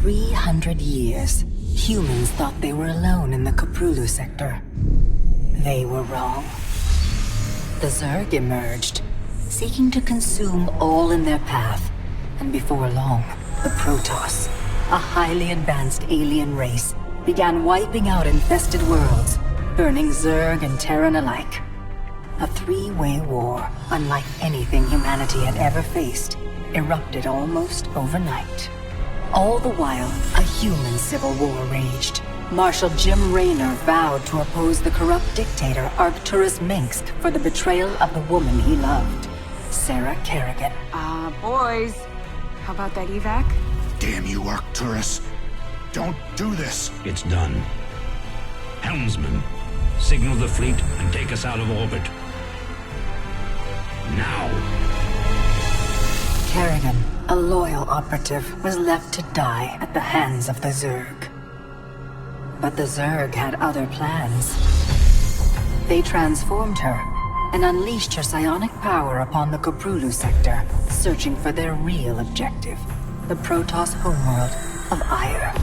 300 years, humans thought they were alone in the Koprulu sector. They were wrong. The Zerg emerged, seeking to consume all in their path, and before long, the Protoss, a highly advanced alien race, began wiping out infested worlds, burning Zerg and Terran alike. A three-way war, unlike anything humanity had ever faced, erupted almost overnight. All the while, a human civil war raged. Marshal Jim Raynor vowed to oppose the corrupt dictator Arcturus Minsk for the betrayal of the woman he loved, Sarah Kerrigan. Boys, how about that evac? Damn you, Arcturus. Don't do this. It's done. Helmsman, signal the fleet and take us out of orbit. Now! Kerrigan, a loyal operative, was left to die at the hands of the Zerg. But the Zerg had other plans. They transformed her and unleashed her psionic power upon the Koprulu sector, searching for their real objective, the Protoss homeworld of Aiur.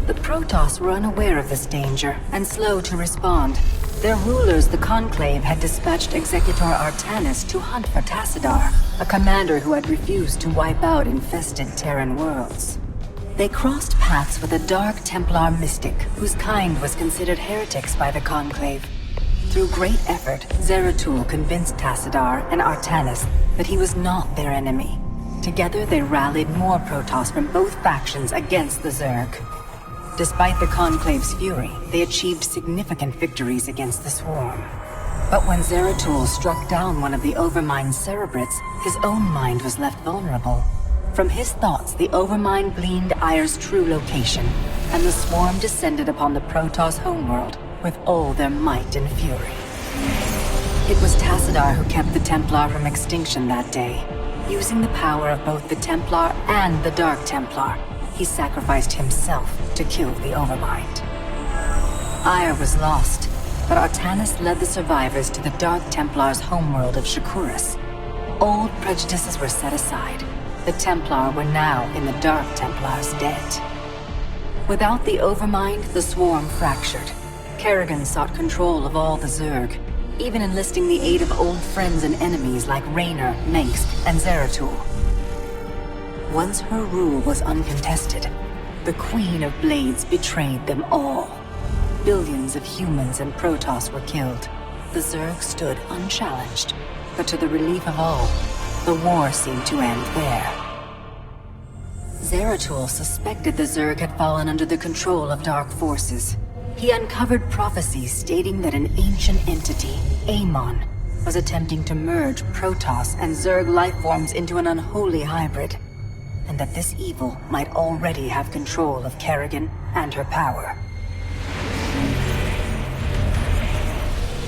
The Protoss were unaware of this danger and slow to respond. Their rulers, the Conclave, had dispatched Executor Artanis to hunt for Tassadar, a commander who had refused to wipe out infested Terran worlds. They crossed paths with a dark Templar mystic whose kind was considered heretics by the Conclave. Through great effort, Zeratul convinced Tassadar and Artanis that he was not their enemy. Together they rallied more Protoss from both factions against the Zerg. Despite the Conclave's fury, they achieved significant victories against the Swarm. But when Zeratul struck down one of the Overmind Cerebrates, his own mind was left vulnerable. From his thoughts, the Overmind gleaned Aiur's true location, and the Swarm descended upon the Protoss homeworld with all their might and fury. It was Tassadar who kept the Templar from extinction that day. Using the power of both the Templar and the Dark Templar, he sacrificed himself to kill the Overmind. Aiur was lost, but Artanis led the survivors to the Dark Templar's homeworld of Shakuras. Old prejudices were set aside. The Templar were now in the Dark Templar's debt. Without the Overmind, the Swarm fractured. Kerrigan sought control of all the Zerg, even enlisting the aid of old friends and enemies like Raynor, Minsk, and Zeratul. Once her rule was uncontested, the Queen of Blades betrayed them all. Billions of humans and Protoss were killed. The Zerg stood unchallenged, but to the relief of all, the war seemed to end there. Zeratul suspected the Zerg had fallen under the control of dark forces. He uncovered prophecies stating that an ancient entity, Amon, was attempting to merge Protoss and Zerg lifeforms into an unholy hybrid, and that this evil might already have control of Kerrigan and her power.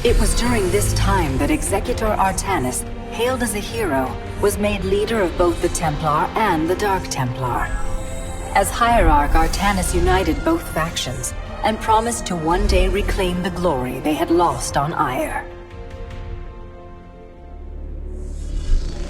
It was during this time that Executor Artanis, hailed as a hero, was made leader of both the Templar and the Dark Templar. As Hierarch, Artanis united both factions, and promised to one day reclaim the glory they had lost on Aiur.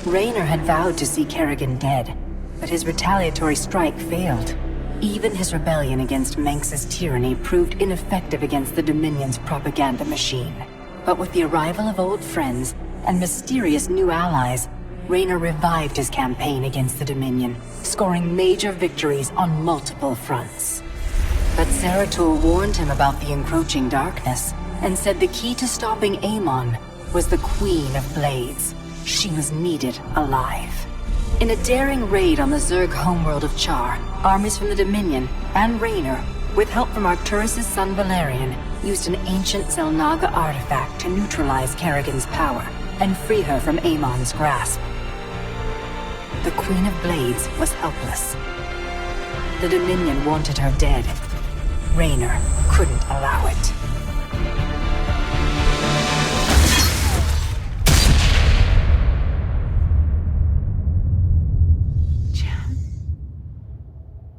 Raynor had vowed to see Kerrigan dead, but his retaliatory strike failed. Even his rebellion against Manx's tyranny proved ineffective against the Dominion's propaganda machine. But with the arrival of old friends and mysterious new allies, Raynor revived his campaign against the Dominion, scoring major victories on multiple fronts. But Zeratul warned him about the encroaching darkness, and said the key to stopping Amon was the Queen of Blades. She was needed alive. In a daring raid on the Zerg homeworld of Char, armies from the Dominion and Raynor, with help from Arcturus' son Valerian, used an ancient Xel'Naga artifact to neutralize Kerrigan's power and free her from Amon's grasp. The Queen of Blades was helpless. The Dominion wanted her dead. Raynor couldn't allow it.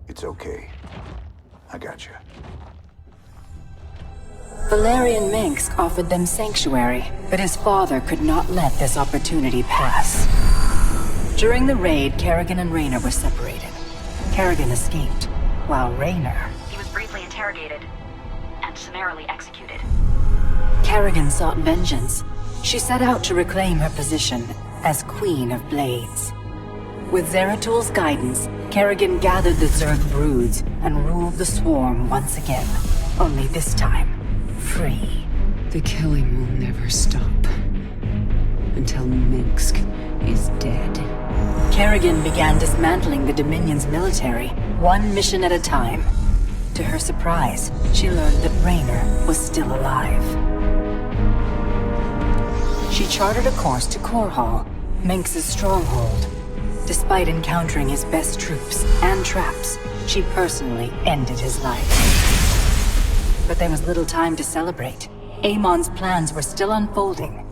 It's okay. I got you. Valerian Minsk offered them sanctuary, but his father could not let this opportunity pass. During the raid, Kerrigan and Raynor were separated. Kerrigan escaped, while Raynor... He was briefly interrogated and summarily executed. Kerrigan sought vengeance. She set out to reclaim her position as Queen of Blades. With Zeratul guidance, Kerrigan gathered the Zerg broods and ruled the swarm once again. Only this time, free. The killing will never stop. Until Minsk is dead. Kerrigan began dismantling the Dominion's military, one mission at a time. To her surprise, she learned that Raynor was still alive. She charted a course to Korhal, Minsk's stronghold. Despite encountering his best troops and traps, she personally ended his life. But there was little time to celebrate. Amon's plans were still unfolding.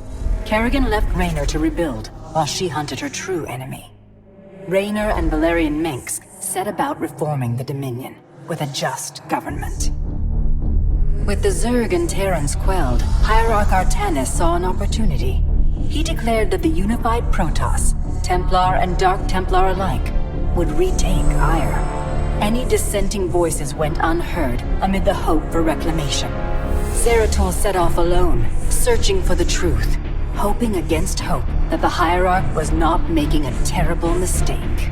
Kerrigan left Raynor to rebuild, while she hunted her true enemy. Raynor and Valerian Minsk set about reforming the Dominion, with a just government. With the Zerg and Terrans quelled, Hierarch Artanis saw an opportunity. He declared that the unified Protoss, Templar and Dark Templar alike, would retake Aiur. Any dissenting voices went unheard amid the hope for reclamation. Zeratul set off alone, searching for the truth, hoping against hope that the Hierarch was not making a terrible mistake.